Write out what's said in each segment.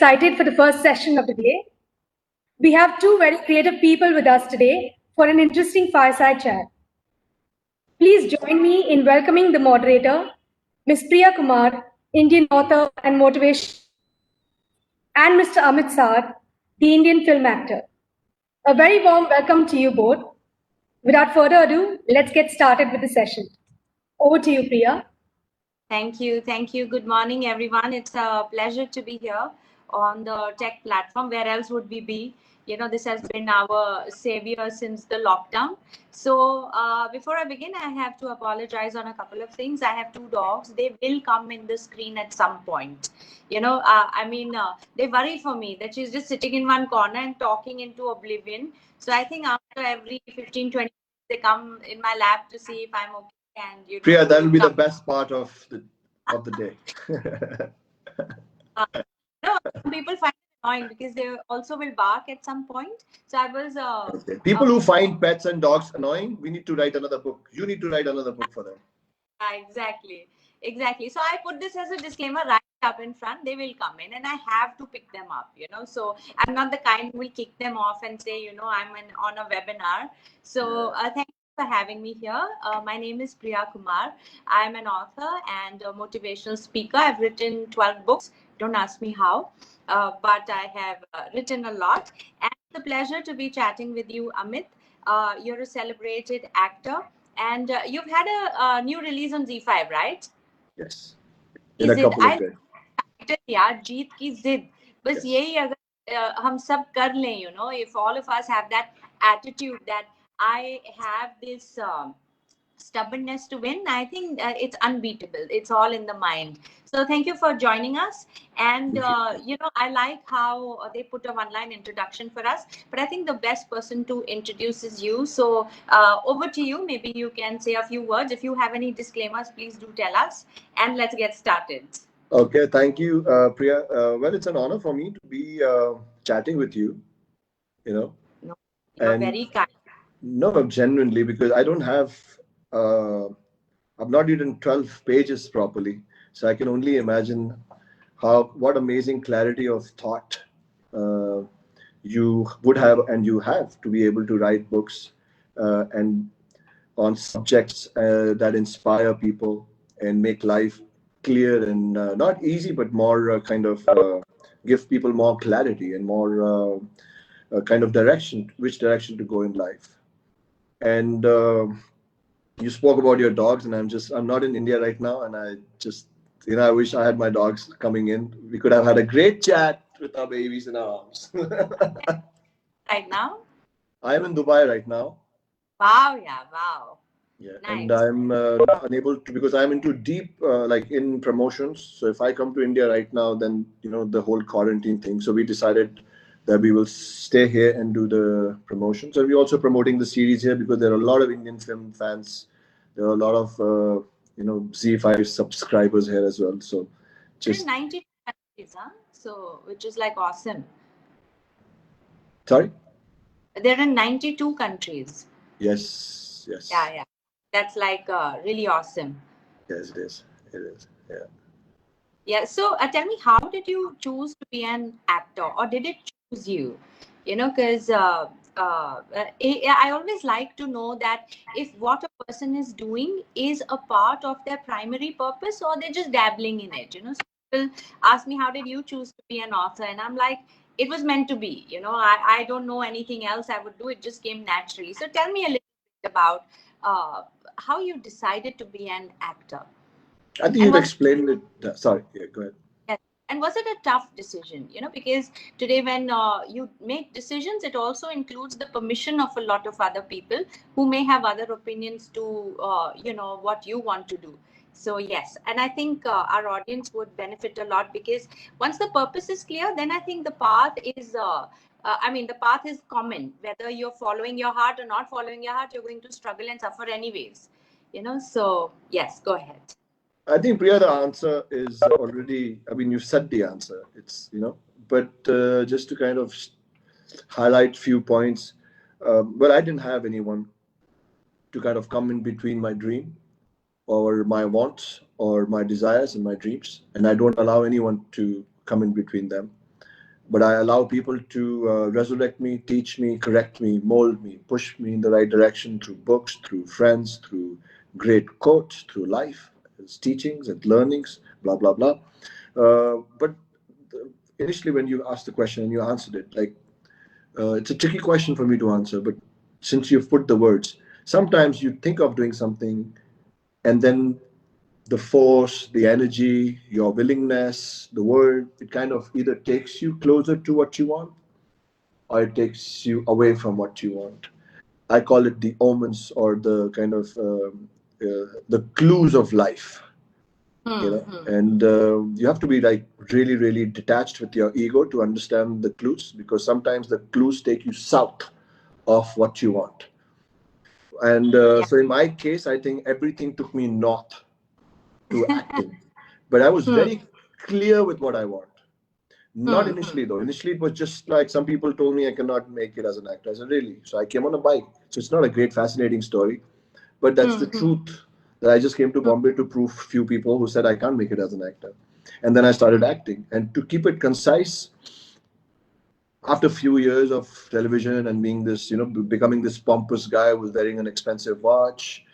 excited for the first session of the day. We have two very creative people with us today for an interesting fireside chat. Please join me in welcoming the moderator, Ms. Priya Kumar, Indian author and motivation, and Mr. Amit Sadh, the Indian film actor. A very warm welcome to you both. Without further ado, let's get started with the session. Over to you, Priya. Thank you. Thank you. Good morning, everyone. It's a pleasure to be here on the tech platform. Where else would we be? You know, this has been our savior since the lockdown. So before I begin, I have to apologize on a couple of things. I have two dogs. They will come in the screen at some point. You know, they worry for me that she's just sitting in one corner and talking into oblivion. So I think after every 15, 20 minutes, they come in my lap to see if I'm okay. And Priya, that will be the best part of the day. No, some people find it annoying because they also will bark at some point. So I was okay. People who find pets and dogs annoying, we need to write another book. You need to write another book for them. Exactly. So I put this as a disclaimer right up in front. They will come in and I have to pick them up, you know. So I'm not the kind who will kick them off and say, you know, I'm on a webinar. So thank you for having me here. My name is Priya Kumar. I'm an author and a motivational speaker. I've written 12 books. Don't ask me how, but I have written a lot. And it's a pleasure to be chatting with you, Amit. You're a celebrated actor. And you've had a new release on Z5, right? Yes. In a couple of days. यार जीत की जिद बस यही अगर हम सब कर लें, you know, if all of us have that attitude that I have this stubbornness to win, I think it's unbeatable. It's all in the mind. So thank you for joining us. And you know, I like how they put a one-line introduction for us, but I think the best person to introduce is you. So over to you. Maybe you can say a few words. If you have any disclaimers, please do tell us, and let's get started. Okay, thank you, Priya. Well, it's an honor for me to be chatting with you, you know. No, you're very kind. No, genuinely, because I don't have I've not written 12 pages properly. So I can only imagine what amazing clarity of thought you would have and you have to be able to write books and on subjects that inspire people and make life clear and not easy, but more give people more clarity and more kind of direction, which direction to go in life. And you spoke about your dogs, and I'm not in India right now, and I just, you know, I wish I had my dogs coming in. We could have had a great chat with our babies in our arms. Right now? I am in Dubai right now. Wow, yeah, wow. Yeah, nice. And I'm unable to, because I'm into deep, like in promotions. So if I come to India right now, then, you know, the whole quarantine thing. So we decided that we will stay here and do the promotions. And we're also promoting the series here because there are a lot of Indian film fans. There are a lot of, you know, Z5 subscribers here as well. So just... 90 countries, huh? So, which is like awesome. Sorry? They're in 92 countries. Yes. Yeah. That's like really awesome. Yes, it is. Yeah. Yeah. So tell me, how did you choose to be an actor, or did it choose you? You know, because I always like to know that if what a person is doing is a part of their primary purpose, or they're just dabbling in it. You know, so people ask me, how did you choose to be an author? And I'm like, it was meant to be. You know, I don't know anything else I would do. It just came naturally. So tell me a little bit about how you decided to be an actor. I think you've explained it. Sorry, yeah, go ahead. Yes. And was it a tough decision? You know, because today when you make decisions, it also includes the permission of a lot of other people who may have other opinions to, you know, what you want to do. So yes, and I think our audience would benefit a lot, because once the purpose is clear, then I think the path is, the path is common. Whether you're following your heart or not following your heart, you're going to struggle and suffer anyways. You know, so yes, go ahead. I think, Priya, the answer is already, I mean, you said the answer. It's, you know, but just to kind of highlight few points, well, I didn't have anyone to kind of come in between my dream or my wants or my desires and my dreams. And I don't allow anyone to come in between them. but I allow people to resurrect me, teach me, correct me, mold me, push me in the right direction through books, through friends, through great quotes, through life, its teachings and learnings, blah, blah, blah. But initially, when you asked the question and you answered it, like, it's a tricky question for me to answer, but since you've put the words, sometimes you think of doing something and then the force, the energy, your willingness, the word, it kind of either takes you closer to what you want or it takes you away from what you want. I call it the omens or the kind of the clues of life, you know. And you have to be like really, really detached with your ego to understand the clues because sometimes the clues take you south of what you want. And Yeah. so in my case, I think everything took me north to acting. But I was very clear with what I want. Not initially, though. Initially, it was just like some people told me I cannot make it as an actor. I said, really? So I came on a bike. So it's not a great, fascinating story, but that's the truth that I just came to Bombay to prove few people who said I can't make it as an actor. And then I started acting. And to keep it concise, after a few years of television and being this, becoming this pompous guy who's wearing an expensive watch,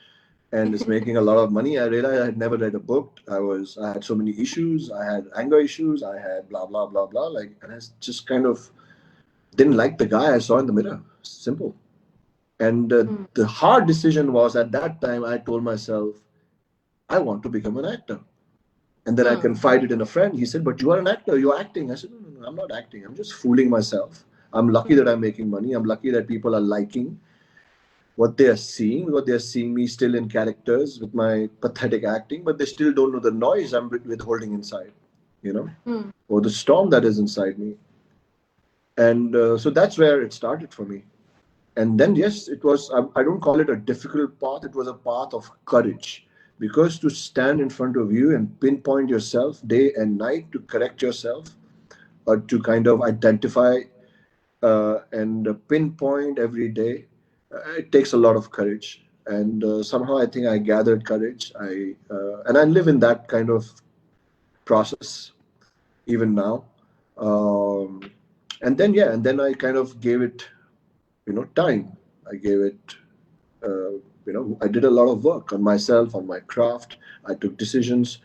and is making a lot of money. I realized I had never read a book. I had so many issues. I had anger issues. I had blah blah blah blah. Like, and I just kind of didn't like the guy I saw in the mirror. Simple. And the hard decision was at that time I told myself I want to become an actor. And then I confided in a friend. He said, "But you are an actor. You're acting." I said, "No, no, no. I'm not acting. I'm just fooling myself. I'm lucky that I'm making money. I'm lucky that people are liking what they're seeing me still in characters with my pathetic acting, but they still don't know the noise I'm withholding inside, you know, or the storm that is inside me. And so that's where it started for me. And then, yes, it was, I don't call it a difficult path, it was a path of courage. Because to stand in front of you and pinpoint yourself day and night to correct yourself or to kind of identify and pinpoint every day. It takes a lot of courage, and somehow I think I gathered courage. I live in that kind of process even now. Um, and then yeah, and then I kind of gave it, time. I gave it. I did a lot of work on myself, on my craft. I took decisions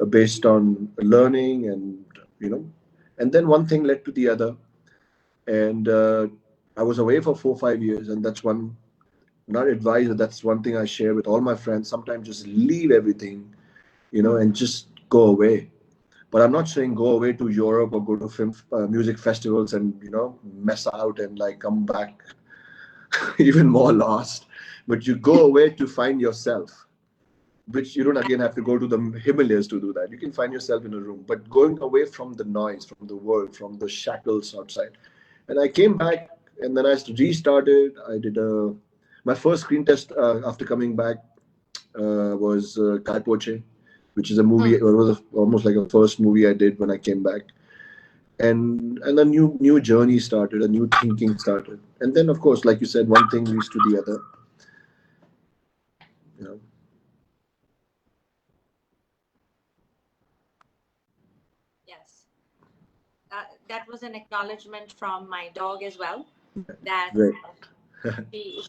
based on learning, and then one thing led to the other, and I was away for 4 or 5 years, and that's one not advice. That's one thing I share with all my friends. Sometimes just leave everything, and just go away. But I'm not saying go away to Europe or go to film music festivals and mess out and like come back even more lost. But you go away to find yourself, which you don't again have to go to the Himalayas to do that. You can find yourself in a room, but going away from the noise, from the world, from the shackles outside. And I came back, and then I restarted. I did my first screen test after coming back was Kai Poche, which is a movie. It was almost like a first movie I did when I came back, and a new journey started, a new thinking started, and then of course, like you said, one thing leads to the other. You know, Yes. That was an acknowledgement from my dog as well, that great. she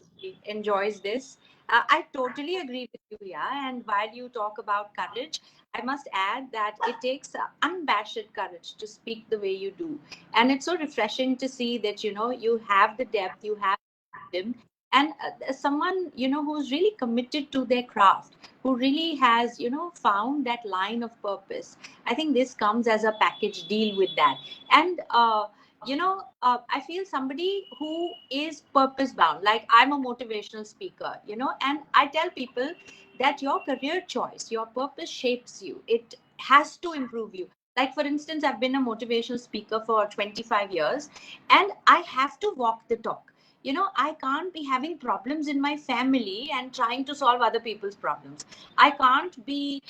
enjoys this. I totally agree with you, yeah. And while you talk about courage, I must add that it takes unabashed courage to speak the way you do. And it's so refreshing to see that, you have the depth, you have them, and someone, who's really committed to their craft, who really has, found that line of purpose. I think this comes as a package deal with that. And, I feel somebody who is purpose bound, like I'm a motivational speaker, and I tell people that your career choice, your purpose shapes you. It has to improve you. Like, for instance, I've been a motivational speaker for 25 years, and I have to walk the talk. I can't be having problems in my family and trying to solve other people's problems. I can't be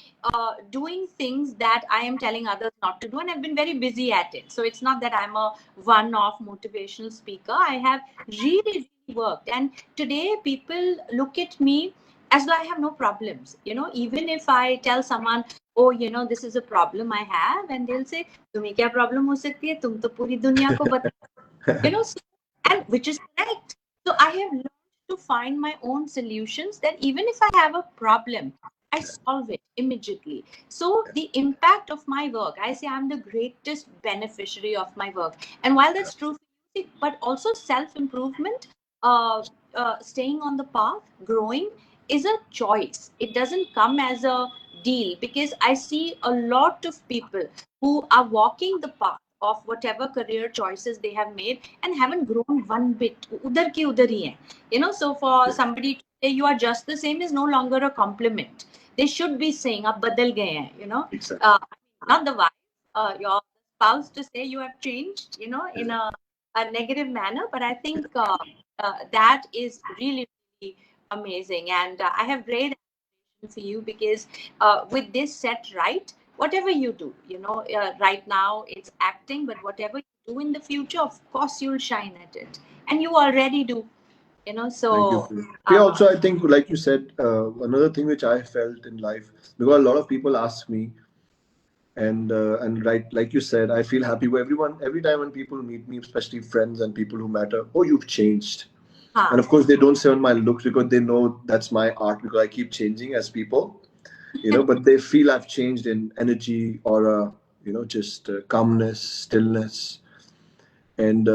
doing things that I am telling others not to do, and I've been very busy at it. So it's not that I'm a one-off motivational speaker. I have really, really worked, and today people look at me as though I have no problems. Even if I tell someone, oh, this is a problem I have, and they'll say, तुम्हें क्या problem हो सकती है, तुम तो पूरी दुनिया को बता, so, and which is correct. So I have learned to find my own solutions, that even if I have a problem, I solve it immediately. So the impact of my work, I say I'm the greatest beneficiary of my work. And while that's true for music, but also self-improvement, staying on the path, growing, is a choice. It doesn't come as a deal, because I see a lot of people who are walking the path of whatever career choices they have made and haven't grown one bit. Udhar ki udhar hi hai. So for somebody to say you are just the same is no longer a compliment. They should be saying, "Ab badal gaye hain," Exactly. not the wife, your spouse, to say you have changed, in a negative manner. But I think that is really, really amazing. And I have great admiration for you, because with this set right, whatever you do, right now it's acting, but whatever you do in the future, of course you'll shine at it. And you already do, Thank you. so. Priya, also, I think, like you said, another thing which I felt in life, because a lot of people ask me, and right, like you said, I feel happy with everyone every time when people meet me, especially friends and people who matter. Oh, you've changed. And of course, they don't say on my looks, because they know that's my art, because I keep changing as people, but they feel I've changed in energy, aura, just calmness, stillness, and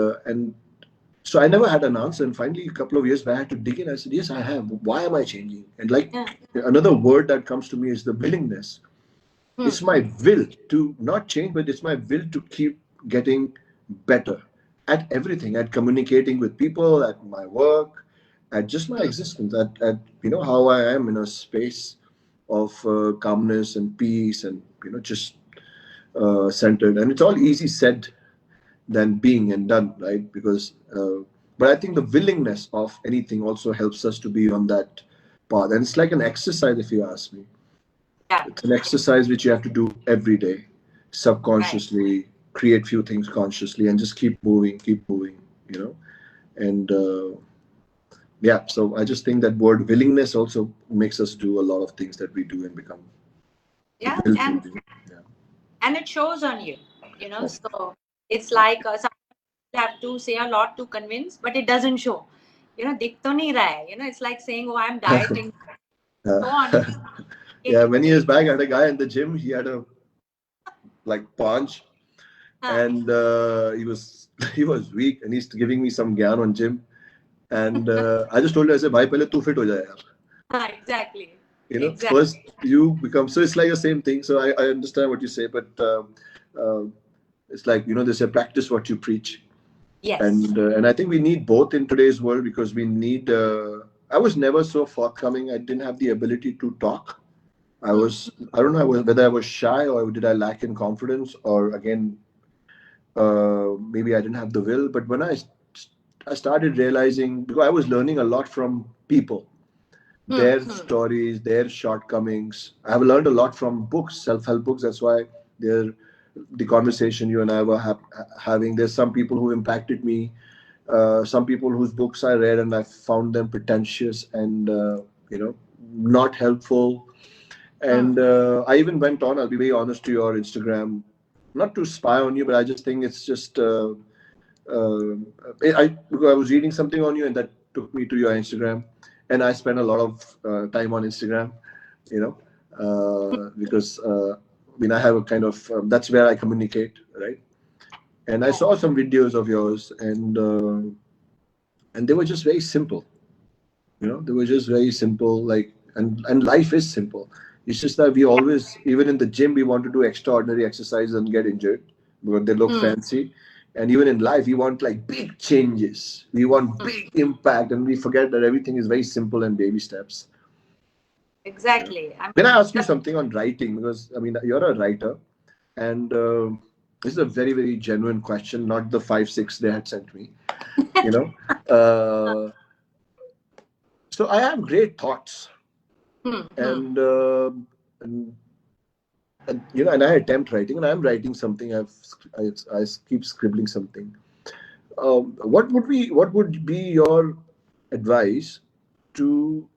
so I never had an answer. And finally, a couple of years back, I had to dig in. I said, yes, I have. Why am I changing? And like, Yeah. another word that comes to me is the willingness. It's my will to not change, but it's my will to keep getting better at everything, at communicating with people, at my work, at just my existence, at how I am in a space of calmness and peace, and just centered. And it's all easy said than being and done, right? Because but I think the willingness of anything also helps us to be on that path. And it's like an exercise, if you ask me. Yeah. It's an exercise which you have to do every day, Right. subconsciously, create few things consciously, and just keep moving, And yeah, so I just think that word willingness also makes us do a lot of things that we do and become Yeah. willful. and Yeah. and it shows on you, Yeah. so it's like some people have to say a lot to convince, but it doesn't show, दिख तो नहीं रहा है, it's like saying, oh, I'm dieting, so on. Yeah, many years back, I had a guy in the gym. He had a like punch, Huh. and he was he was weak, and he's giving me some gyan on gym. And I just told him, I said, "Bhai, pehle tu fit ho jaye yaar." Exactly. First Exactly. you become, so it's like the same thing. So I understand what you say, but uh, it's like, they say practice what you preach. Yes. And I think we need both in today's world, because we need I was never so forthcoming. I didn't have the ability to talk. I don't know whether I was shy, or did I lack in confidence, or again, maybe I didn't have the will. But when I started realizing, because I was learning a lot from people, their stories, their shortcomings. I have learned a lot from books, self-help books. That's why they're the conversation you and I were having. There's some people who impacted me, some people whose books I read and I found them pretentious and not helpful. And I even went on. I'll be very honest to your Instagram, not to spy on you, but I just think it's just. Uh, because I was reading something on you, and that took me to your Instagram, and I spent a lot of time on Instagram, because I have a kind of that's where I communicate, right? And I Yeah. saw some videos of yours, and they were just very simple. They were just very simple, like, and life is simple. It's just that we always, even in the gym, we want to do extraordinary exercise and get injured because they look fancy. And even in life, we want like big changes, we want big impact, and we forget that everything is very simple and baby steps. Exactly. I Can I mean, ask you something on writing? Because you're a writer, and this is a very, very genuine question, not the 5 6 they had sent me. You know, uh, so I have great thoughts, and and and I attempt writing, and I'm writing something. I keep scribbling something. What would be your advice to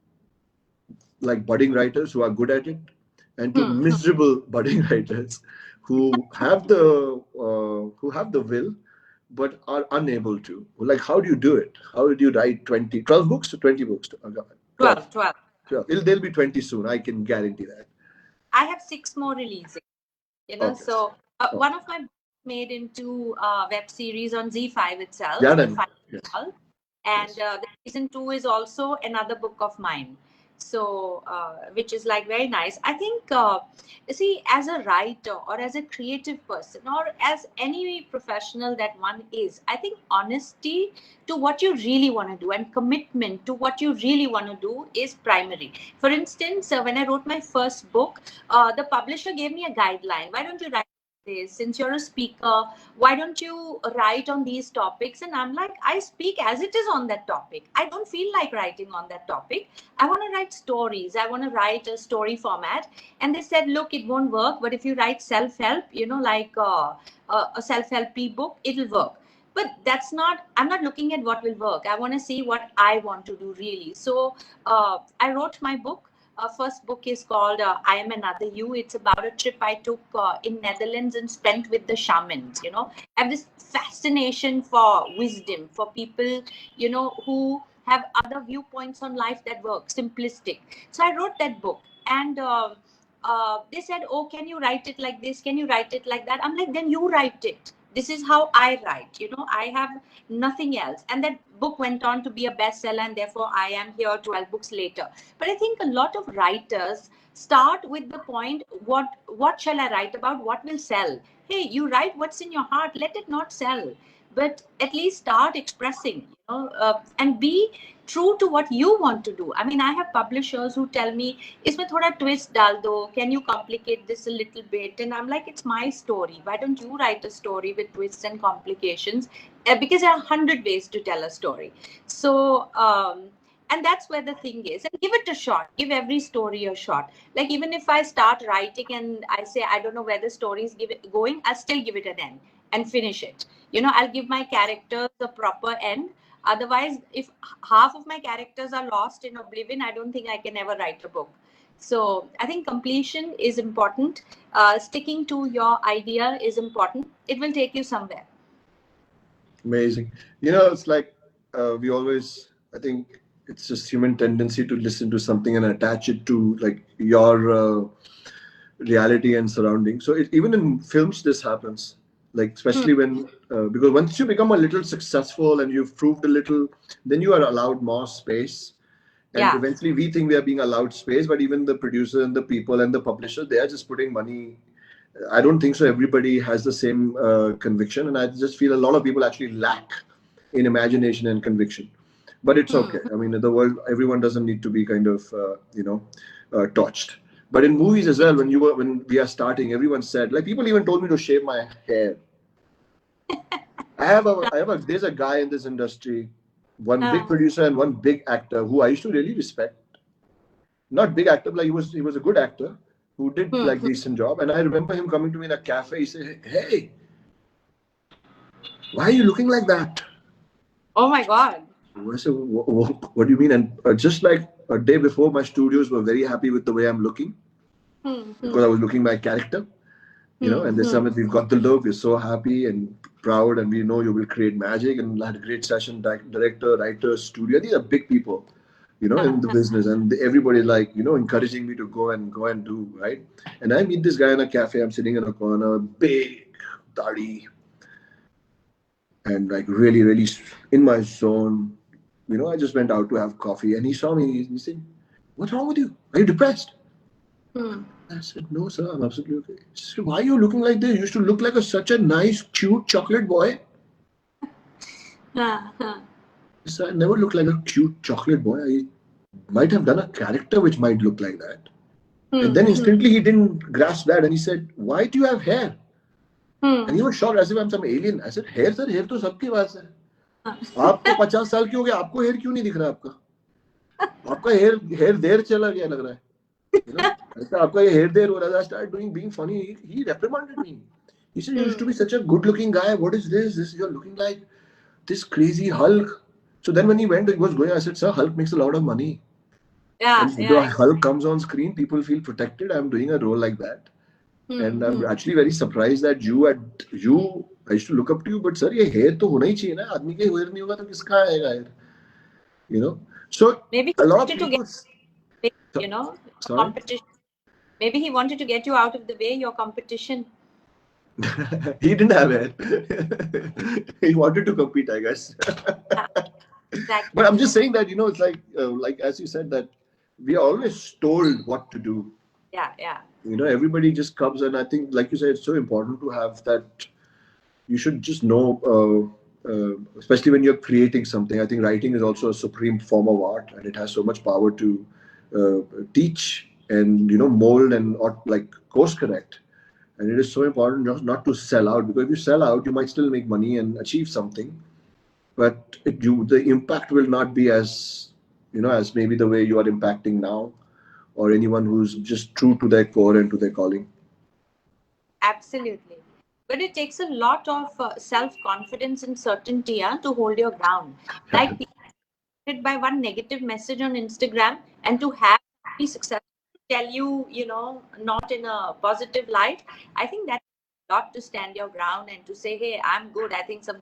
like budding writers who are good at it, and to miserable budding writers who have the will but are unable to. Like, how do you do it? How did you write 12 books or 20 books? 12. 12. 12. They'll be 20 soon. I can guarantee that. I have 6 more releasing. Okay. So one of my books made into web series on Z5 itself. Yeah, the then. Yes. And the season 2 is also another book of mine. So, which is like very nice. I think, see, as a writer or as a creative person or as any professional that one is, I think honesty to what you really want to do and commitment to what you really want to do is primary. For instance, when I wrote my first book, the publisher gave me a guideline. Why don't you write this? Since you're a speaker, why don't you write on these topics? And I'm like, I speak as it is on that topic. I don't feel like writing on that topic. I want to write stories. I want to write a story format. And they said, look, it won't work, but if you write self-help, like a self-help book, it'll work. But that's not, I'm not looking at what will work. I want to see what I want to do really. So I wrote my book. First book is called I Am Another You. It's about a trip I took in Netherlands and spent with the shamans. I have this fascination for wisdom, for people, who have other viewpoints on life that work, simplistic. So I wrote that book, and they said, oh, can you write it like this? Can you write it like that? I'm like, then you write it. This is how I write. I have nothing else. And that book went on to be a bestseller, and therefore I am here 12 books later. But I think a lot of writers start with the point, what shall I write about? What will sell? Hey, you write what's in your heart. Let it not sell, but at least start expressing, and be true to what you want to do. I mean, I have publishers who tell me, isme thoda twist dal do, can you complicate this a little bit? And I'm like, it's my story. Why don't you write a story with twists and complications? Because there are 100 ways to tell a story. So and that's where the thing is. And give it a shot. Give every story a shot. Like, even if I start writing and I say, I don't know where the story is going, I'll still give it an end and finish it. I'll give my characters a proper end. Otherwise, if half of my characters are lost in oblivion, I don't think I can ever write a book. So I think completion is important. Sticking to your idea is important. It will take you somewhere. Amazing. It's like we always, I think it's just human tendency to listen to something and attach it to like your reality and surrounding. So even in films, this happens. Like, especially when, because once you become a little successful and you've proved a little, then you are allowed more space. And eventually we think we are being allowed space, but even the producer and the people and the publisher, they are just putting money. I don't think so. Everybody has the same conviction. And I just feel a lot of people actually lack in imagination and conviction. But it's okay. I mean, in the world, everyone doesn't need to be kind of, torched. But in movies as well, when we are starting, everyone said, like, people even told me to shave my hair. There's a guy in this industry, one big producer and one big actor who I used to really respect. Not big actor, but like he was a good actor who did like decent job. And I remember him coming to me in a cafe. He said, hey, why are you looking like that? Oh my God. I said, what do you mean? And just like a day before, my studios were very happy with the way I'm looking because I was looking my character, and they said, we've got the look, we're so happy and proud, and we know you will create magic. And I had a great session, director, writer, studio. These are big people, in the business, and everybody like, encouraging me to go and do, right? And I meet this guy in a cafe, I'm sitting in a corner, big dadi, and like really, really in my zone. I just went out to have coffee, and he saw me. He said, what's wrong with you? Are you depressed? I said, no, sir, I'm absolutely okay. He said, why are you looking like this? You used to look like such a nice, cute chocolate boy. I said, I never looked like a cute chocolate boy. I might have done a character which might look like that. And then instantly he didn't grasp that, and he said, why do you have hair? And he was shocked as if I'm some alien. I said, hair, sir, hair to sabke paas hai. आपको 50 साल की हो गया, आपको hair क्यों नहीं दिख रहा? आपका हेयर देर चला गया लग रहा है. ऐसा आपका ये हेयर देर हो रहा है. I started being funny. He reprimanded me. He said, you used to be such a good looking guy. What is this? You're looking like this crazy Hulk. So then when he was going, I said, sir, Hulk makes a lot of money. Yeah, And yeah. the Hulk comes on screen, people feel protected. I'm doing a role like that. And I'm actually very surprised that I used to look up to you, but sir, ये hair तो होना ही चाहिए ना, आदमी के hair नहीं होगा तो किसका आएगा hair? You know? So Maybe a he lot of wanted to people, get, you know, sorry, competition. Maybe he wanted to get you out of the way, your competition. he didn't have hair. He wanted to compete, I guess. Yeah, exactly. But I'm just saying that, it's like as you said, that we are always told what to do. Yeah, yeah. Everybody just comes, and I think, like you said, it's so important to have that. You should just know, especially when you're creating something. I think writing is also a supreme form of art, and it has so much power to teach and mold and or like course correct. And it is so important not to sell out, because if you sell out, you might still make money and achieve something, but the impact will not be as as maybe the way you are impacting now, or anyone who's just true to their core and to their calling. Absolutely. But it takes a lot of self-confidence and certainty to hold your ground. Like people hit by one negative message on Instagram, and to have be successful tell you, not in a positive light. I think that's a lot to stand your ground and to say, hey, I'm good. I think something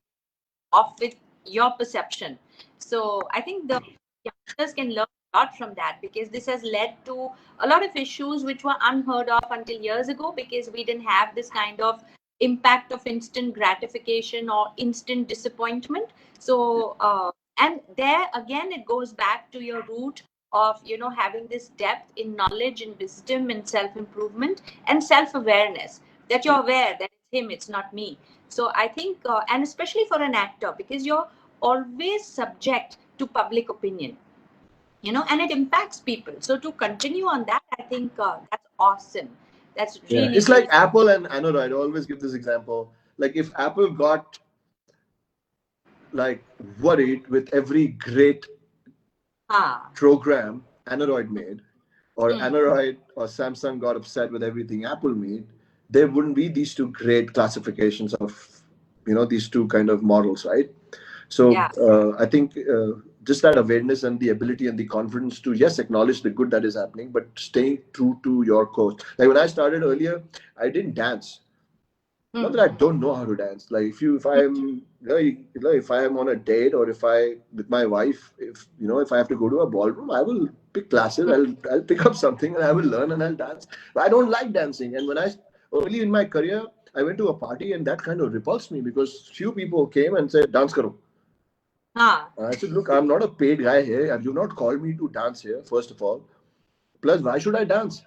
off with your perception. So I think the youngsters can learn a lot from that, because this has led to a lot of issues which were unheard of until years ago, because we didn't have this kind of impact of instant gratification or instant disappointment. So and there again it goes back to your root of having this depth in knowledge and wisdom and self improvement and self awareness, that you're aware that it's him, it's not me. So I think and especially for an actor, because you're always subject to public opinion, and it impacts people. So to continue on that, I think that's awesome. That's Yeah, really, it's like really. Apple and Android. I always give this example. Like if Apple got like worried with every great Ah. program Android made, or Hmm. Android or Samsung got upset with everything Apple made, there wouldn't be these two great classifications of these two kind of models, right? So Yeah. I think just that awareness and the ability and the confidence to, yes, acknowledge the good that is happening, but staying true to your course. Like when I started earlier, I didn't dance. Not Hmm. that I don't know how to dance. Like if I am on a date, or if I with my wife, if I have to go to a ballroom, I will pick classes. I'll pick up something and I will learn and I'll dance. But I don't like dancing. And when I early in my career, I went to a party and that kind of repulsed me, because few people came and said, "Dance karo." Ah. I said, "Look, I'm not a paid guy here, and you've not called me to dance here. First of all, plus why should I dance?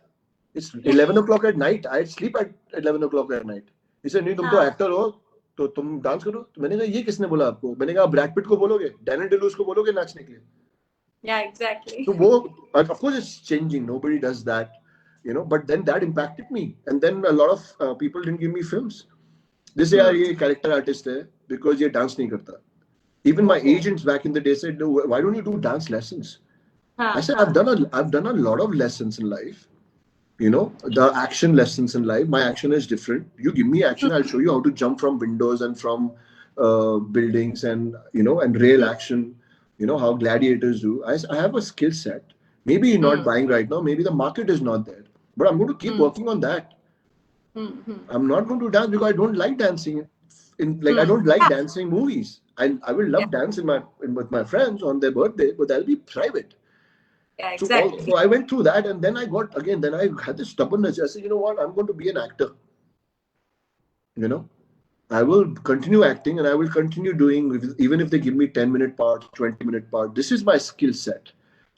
It's 11 o'clock at night. I sleep at 11 o'clock at night." He said, "नहीं, तुम तो Ah. Actor हो, तो तुम dance करो." तो मैंने कहा, ये किसने बोला आपको? मैंने कहा, ब्रैड पिट को बोलोगे, डैनियल डे लुइस को बोलोगे नाचने के लिए? Yeah, exactly. तो वो, of course it's changing. Nobody does that, But then that impacted me, and then a lot of people didn't give me films. They say, यार Hmm. ये character artist है because ये dance नहीं करता. Even my Oh. agents back in the day said, "No, why don't you do dance lessons?" I Huh, said, huh. I've done a lot of lessons in life. The action lessons in life. My action is different. You give me action, I'll show you how to jump from windows and from buildings, and and real action. How gladiators do. I have a skill set. Maybe you're not Hmm. buying right now. Maybe the market is not there. But I'm going to keep Hmm. working on that. Hmm. Hmm. I'm not going to dance because I don't like dancing. I Hmm. don't like Yeah, dancing movies. I will yeah, love dance with my friends on their birthday, but that'll be private. yeah, So exactly. I went through that, and then I had this stubbornness. I said, you know what, I'm going to be an actor. You know, I will continue acting, and I will continue doing, even if they give me 10-minute parts, 20-minute part. This is my skill set.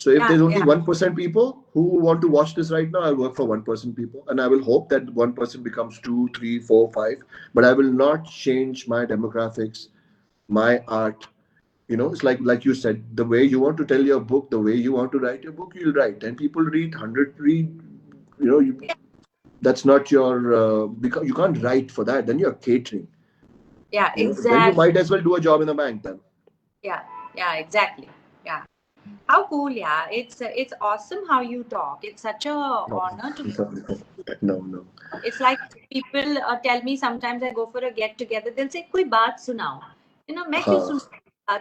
So if Yeah, there's only yeah, 1% people who want to watch this right now, I'll work for 1% people, and I will hope that 1% becomes two, three, four, five. But I will not change my demographics, my art. It's like you said, the way you want to tell your book, the way you want to write your book, you'll write. And people read, 100 read. That's not your because you can't write for that. Then you're catering. yeah, Then you exactly. might as well do a job in a bank then. Yeah, yeah, exactly. Yeah. How cool, yeah. It's awesome how you talk. It's such a No, honor to. no, no, no. It's like people tell me sometimes I go for a get together. They'll say, "कोई बात सुनाओ." मैं क्यों हाँ, सुन?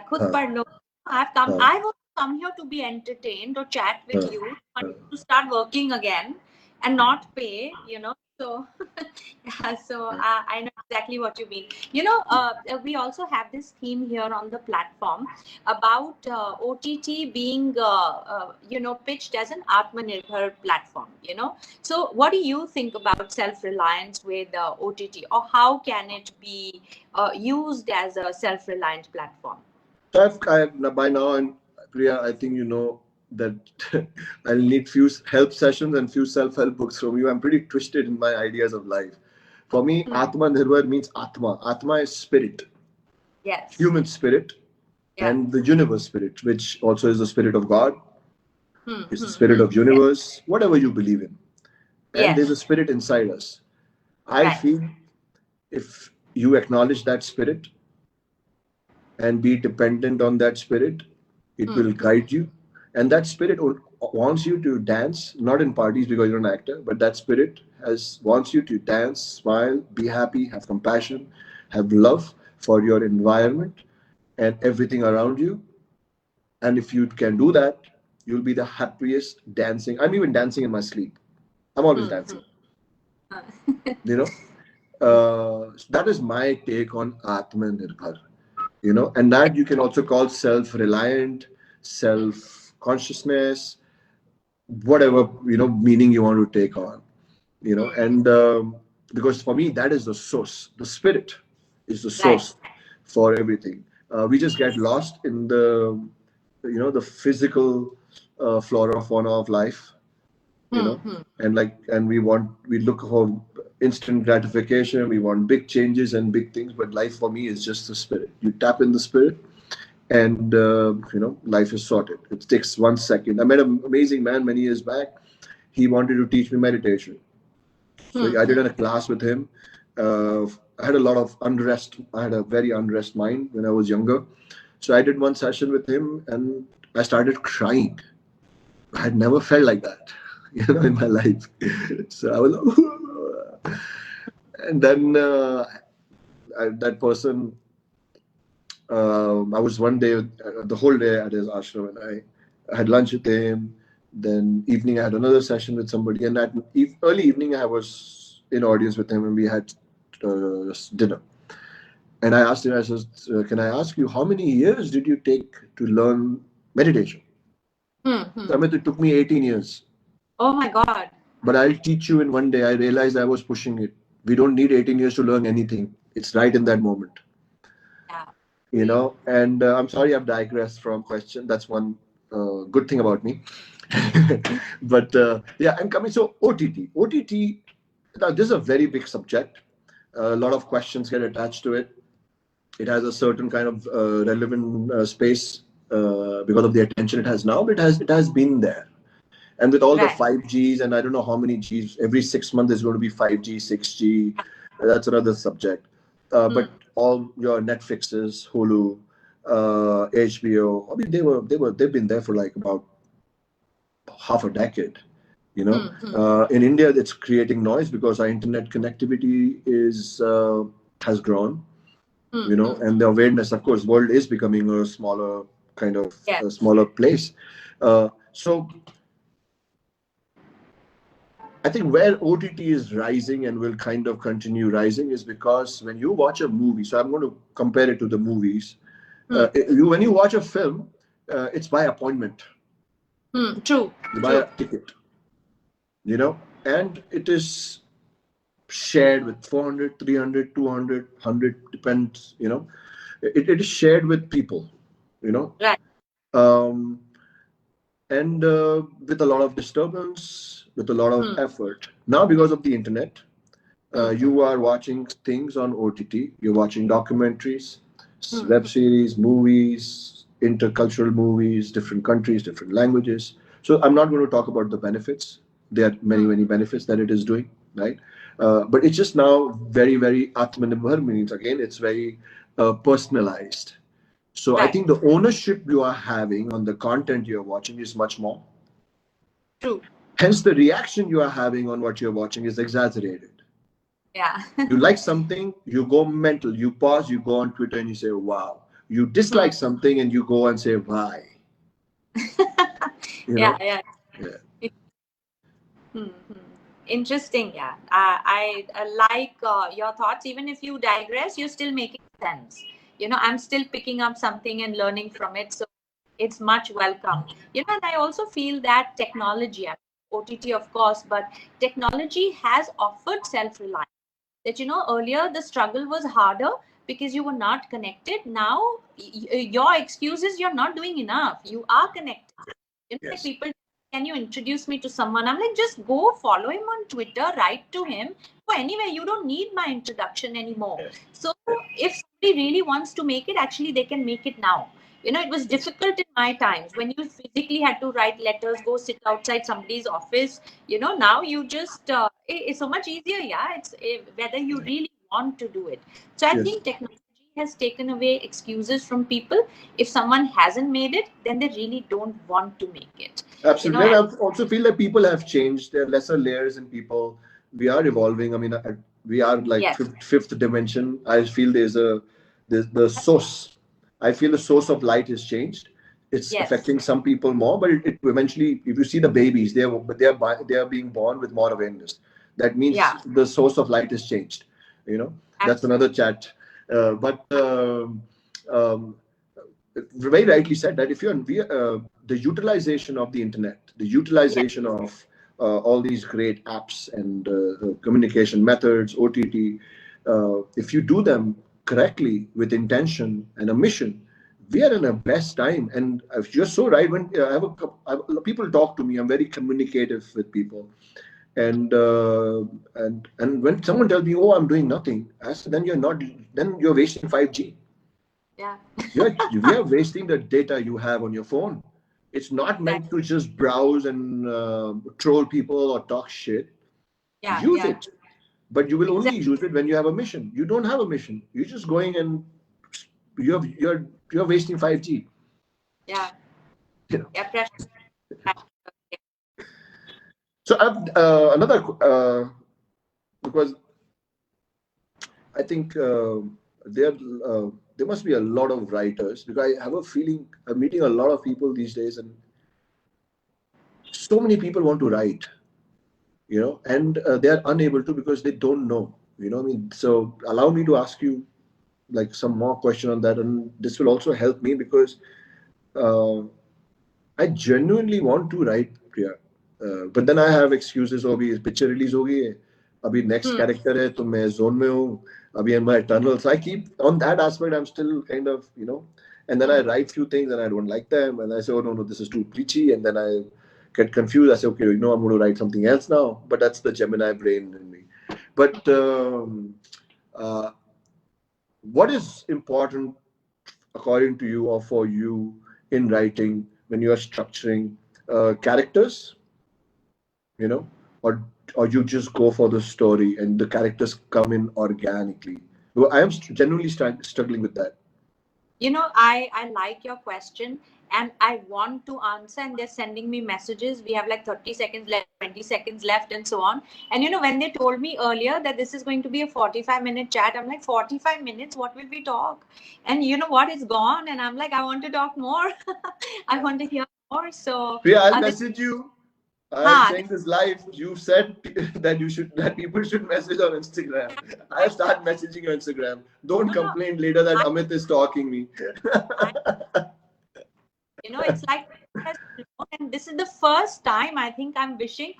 खुद हाँ, पढ़ लो. I've come. हाँ, I've also come here to be entertained or chat with Uh, you, uh, to start working again and not pay, So, yeah, so I know exactly what you mean. We also have this theme here on the platform about OTT being, pitched as an Atmanirbhar platform. So, what do you think about self-reliance with OTT, or how can it be used as a self-reliant platform? so by now, and Priya, I think you know that I'll need few help sessions and few self-help books from you. I'm pretty twisted in my ideas of life. For me, Atma Nirbhar means Atma. Atma is spirit, Yes. human spirit, Yeah. and the universe spirit, which also is the spirit of God, is the spirit of Yes. universe, whatever you believe in. And there's a Yes. spirit inside us. I Right. feel if you acknowledge that spirit and be dependent on that spirit, it will guide you. And that spirit wants you to dance, not in parties because you're an actor, but that spirit wants you to dance, smile, be happy, have compassion, have love for your environment and everything around you. And if you can do that, you'll be the happiest dancing. I'm even dancing in my sleep. I'm always dancing. You know, that is my take on Atmanirbhar. And that you can also call self-reliant, self-consciousness, whatever meaning you want to take on. And because for me that is the source. The spirit is the Right. source for everything. We just get lost in the physical flora fauna of life, you know and we look for instant gratification, we want big changes and big things, but life for me is just the spirit. You tap in the spirit and life is sorted. It takes 1 second. I met an amazing man many years back. He wanted to teach me meditation, so I did a class with him. I had a lot of unrest. I had a very unrest mind when I was younger, so I did one session with him and I started crying. I had never felt like that, in my life. So I was, and then that person, I was one day, the whole day at his ashram, and I had lunch with him. Then evening, I had another session with somebody, and at early evening, I was in audience with him, and we had dinner. And I asked him, I said, "Can I ask you how many years did you take to learn meditation?" I mean, it took me 18 years. Oh my God. But I'll teach you in one day. I realized I was pushing it. We don't need 18 years to learn anything. It's right in that moment. Yeah. And I'm sorry I've digressed from question. That's one good thing about me. But yeah, I'm coming. So OTT, now this is a very big subject. A lot of questions get attached to it. It has a certain kind of relevant space because of the attention it has now, but it has been there. And with all the Right. 5Gs and I don't know how many Gs, every 6 months there's going to be 5G, 6G. That's another subject. But all your Netflixes, Hulu, HBO, I mean, they've been there for like about half a decade. In India, it's creating noise because our internet connectivity has grown. And the awareness, of course, world is becoming a smaller kind of Yeah. a smaller place. So I think where OTT is rising and will kind of continue rising is because when you watch a movie, so I'm going to compare it to the movies. When you watch a film, it's by appointment. True. You buy True. a ticket, and it is shared with 400, 300, 200, 100, depends, it is shared with people, you know. Right. Um, and with a lot of disturbance, with a lot of effort. Now, because of the internet, you are watching things on OTT. You're watching documentaries, web series, movies, intercultural movies, different countries, different languages. So I'm not going to talk about the benefits. There are many, many benefits that it is doing, right? But it's just now very, very Atmanirbhar means again, it's very personalized. So I Right. think the ownership you are having on the content you're watching is much more. True. Hence, the reaction you are having on what you're watching is exaggerated. Yeah. You like something, you go mental. You pause, you go on Twitter and you say, wow. You dislike something and you go and say, why? You Yeah, know? yeah. Yeah. Hmm. Interesting. Yeah. I like your thoughts. Even if you digress, you're still making sense. I'm still picking up something and learning from it. So it's much welcome. And I also feel that technology, OTT, of course, but technology has offered self reliance. That, earlier the struggle was harder because you were not connected. Now, your excuse is you're not doing enough. You are connected. Like Yes. people, can you introduce me to someone? I'm like, just go follow him on Twitter, write to him. Go anywhere. You don't need my introduction anymore. Yes. So if somebody really wants to make it, actually they can make it now. It was difficult in my times when you physically had to write letters, go sit outside somebody's office. Now you just, it's so much easier. Yeah. It's whether you really want to do it. So I Yes. think technology has taken away excuses from people. If someone hasn't made it, then they really don't want to make it. Absolutely. And And I also feel that people have changed. There are lesser layers in people. We are evolving. I mean, we are like yes, fifth dimension. I feel there's the source. I feel the source of light has changed. It's yes, affecting some people more, but it eventually, if you see the babies, they are being born with more awareness. That means yeah, the source of light has changed. That's absolutely, another chat. But um, very rightly said that if the utilization of the internet, the yes, utilization of all these great apps and communication methods, OTT, if you do them correctly with intention and a mission, we are in a best time. And you're so right. When people talk to me, I'm very communicative with people, and when someone tells me, "Oh, I'm doing nothing," I said, "Then you're not. Then you're wasting 5G. yeah, We are wasting the data you have on your phone. It's not exactly, meant to just browse and troll people or talk shit. yeah, Use yeah, it, but you will only exactly, use it when you have a mission. You don't have a mission. You're just going and you're wasting 5G. yeah, You know. yeah, pressure. So I've another because I think there there must be a lot of writers, because I have a feeling I'm meeting a lot of people these days, and so many people want to write, and they are unable to because they don't know. I mean, so allow me to ask you like some more question on that, and this will also help me because uh, I genuinely want to write, Priya. But then I have excuses. अभी picture release हो गई है, अभी next Hmm. character है, तो मैं zone में हूँ, अभी in my tunnel. So I keep on that aspect. I'm still kind of, and then I Hmm. write few things and I don't like them, and I say, oh no, this is too preachy, and then I get confused. I say, okay, I'm going to write something else now. But that's the Gemini brain in me. But uh, what is important according to you or for you in writing when you are structuring characters, you know, or you just go for the story and the characters come in organically? Well, I am genuinely struggling with that. I like your question and I want to answer, and they're sending me messages. We have like 30 seconds left, 20 seconds left, and so on. And when they told me earlier that this is going to be a 45-minute chat, I'm like, 45 minutes, what will we talk? And you know what? It's gone. And I'm like, I want to talk more. I want to hear more. So, Priya, I'll this, message you. I'm huh, saying this live. You said that people should message on Instagram. I start messaging on Instagram. Don't no, no, complain later that I, Amit is stalking me. I it's like, and this is the first time I think I'm wishing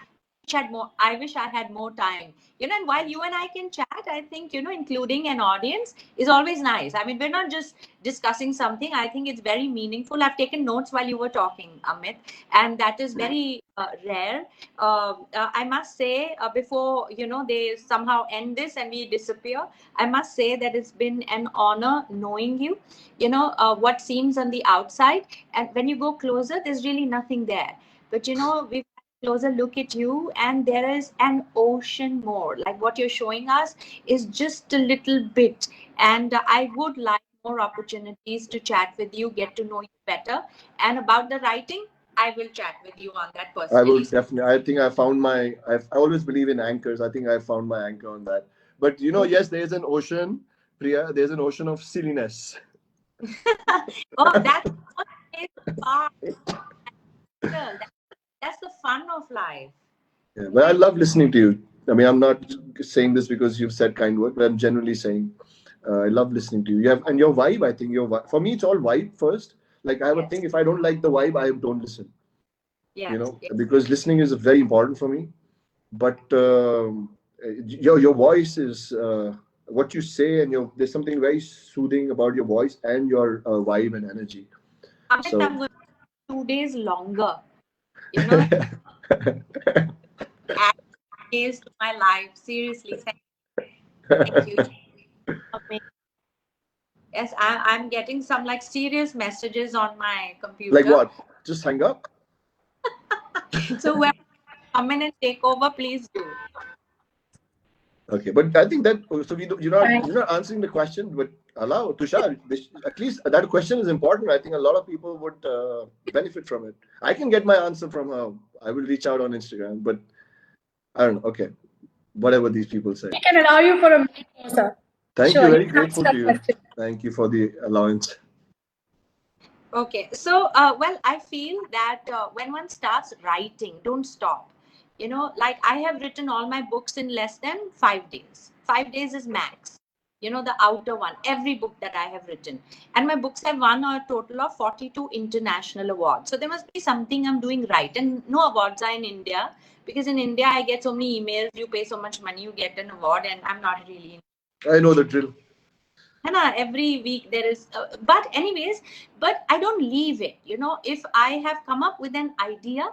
had more. I wish I had more time. And while you and I can chat, I think including an audience is always nice. I mean, we're not just discussing something. I think it's very meaningful. I've taken notes while you were talking, Amit, and that is very rare. I must say, before they somehow end this and we disappear, I must say that it's been an honor knowing you. What seems on the outside, and when you go closer, there's really nothing there. But we've closer look at you and there is an ocean more. Like what you're showing us is just a little bit, and I would like more opportunities to chat with you, get to know you better. And about the writing, I will chat with you on that I will personally. definitely. I think I found my. I always believe in anchors. I think I found my anchor on that. But yes, there's an ocean, Priya. There's an ocean of silliness. Oh, that's far. That's the fun of life. Yeah, but I love listening to you. I mean, I'm not saying this because you've said kind words, but I'm generally saying I love listening to you. You have, and your vibe. I think for me, it's all vibe first. Like I have a Yes, thing. If I don't like the vibe, I don't listen. yes, yes. Because listening is very important for me. But your voice is what you say, and there's something very soothing about your voice and your vibe and energy. Amit, So I'm going 2 days longer. You know, add days to my life. Seriously, thank you. Amazing. Yes, I'm getting some like serious messages on my like computer. what? Just hang up. So when you come in and take over, please do. Okay, but I think that so Thank you're not answering the question, but allow Tushar. At least that question is important. I think a lot of people would benefit from it. I can get my answer from her. I will reach out on Instagram, but I don't know. Okay, whatever these people say. We can allow you for a minute more, sir. Thank you. Sure, you Very can answer grateful to that you. question. Thank you for the allowance. Okay, so well, I feel that when one starts writing, don't stop. Like I have written all my books in less than 5 days. 5 days is max. The outer one, every book that I have written. And my books have won a total of 42 international awards. So there must be something I'm doing right. And no awards are in India, because in India, I get so many emails, you pay so much money, you get an award, and I'm not really. I know the drill. Every week there is but anyways, but I don't leave it. If I have come up with an idea,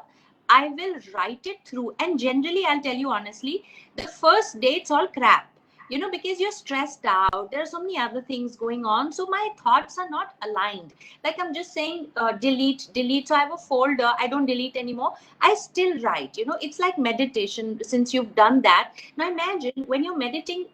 I will write it through, and generally, I'll tell you honestly, the first day it's all crap, because you're stressed out, there are so many other things going on, so my thoughts are not aligned. Like I'm just saying, delete, so I have a folder, I don't delete anymore, I still write. It's like meditation, since you've done that. Now imagine when you're meditating,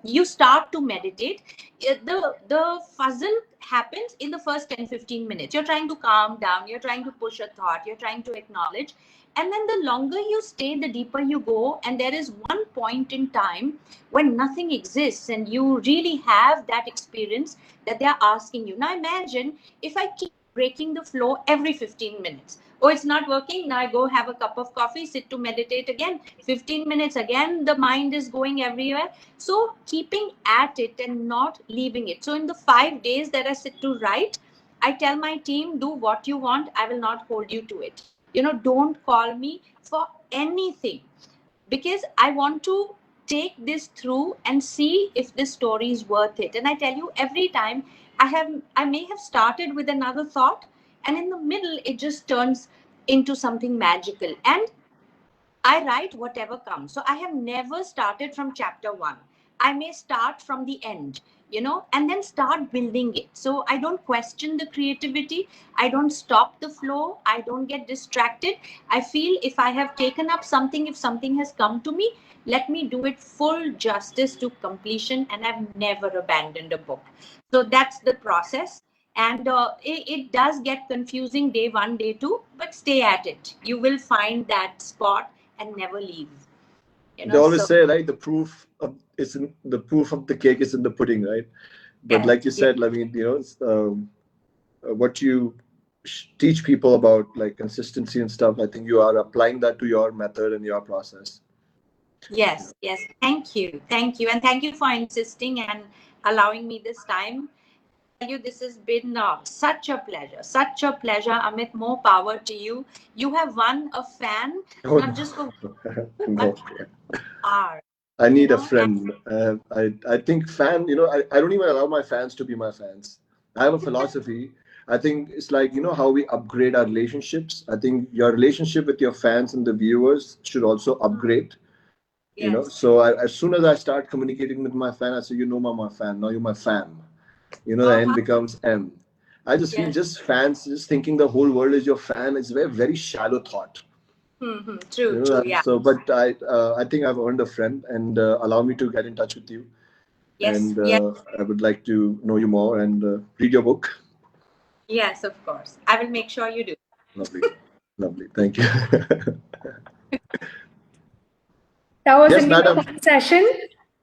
you start to meditate, the fuzzle happens in the first 10-15 minutes. You're trying to calm down, you're trying to push a thought, you're trying to acknowledge, and then the longer you stay, the deeper you go, and there is one point in time when nothing exists and you really have that experience that they are asking you. Now imagine if I keep breaking the flow every 15 minutes. Oh, it's not working. Now I go have a cup of coffee, sit to meditate again. 15 minutes again, the mind is going everywhere. So keeping at it and not leaving it. So in the 5 days that I sit to write, I tell my team, do what you want. I will not hold you to it. Don't call me for anything, because I want to take this through and see if this story is worth it. And I tell you, every time I may have started with another thought, and in the middle, it just turns into something magical. And I write whatever comes. So I have never started from chapter one. I may start from the end, and then start building it. So I don't question the creativity. I don't stop the flow. I don't get distracted. I feel if I have taken up something, if something has come to me, let me do it full justice to completion. And I've never abandoned a book. So that's the process. And it does get confusing day one, day two, but stay at it. You will find that spot and never leave. They always So say, right, the proof of the cake is in the pudding, right? But yes, like you yes, said, I mean, what you teach people about like consistency and stuff, I think you are applying that to your method and your process. yes, yes. Thank you, and thank you for insisting and allowing me this time. This has been such a pleasure, Amit. More power to you. You have won a fan, Oh not just for no. but are, I need a and friend. I think I don't even allow my fans to be my fans. I have a philosophy. I think it's like, how we upgrade our relationships. I think your relationship with your fans and the viewers should also upgrade. yes. So as soon as I start communicating with my fan, I say, my fan. Now you're my fam. The Oh, N becomes M. I just feel yes. just fans, just thinking the whole world is your fan, is a very, very shallow thought. True, true. Yeah. So, but I think I've earned a friend, and allow me to get in touch with you. Yes, And yes, I would like to know you more and read your book. yes. Of course, I will make sure you do. Lovely, lovely. Thank you. That was a Yes, new madam. fun session.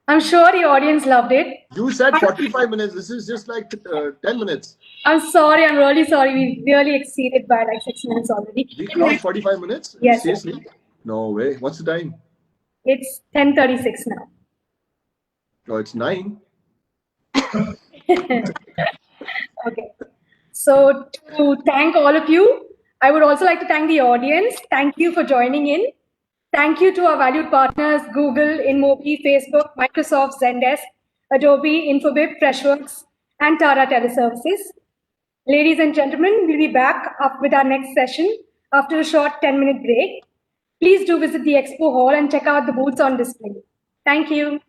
I'm sure the audience loved it. You said 45 minutes. This is just like 10 minutes. I'm sorry. I'm really sorry. We really exceeded by like 6 minutes already. We crossed 45 minutes? Yes. Seriously? No way. What's the time? It's 10:36 now. Oh, it's 9. Okay. So to thank all of you, I would also like to thank the audience. Thank you for joining in. Thank you to our valued partners, Google, InMobi, Facebook, Microsoft, Zendesk, Adobe, Infobip, Freshworks, and Tara Teleservices. Ladies and gentlemen, we'll be back up with our next session after a short 10-minute break. Please do visit the expo hall and check out the booths on display. Thank you.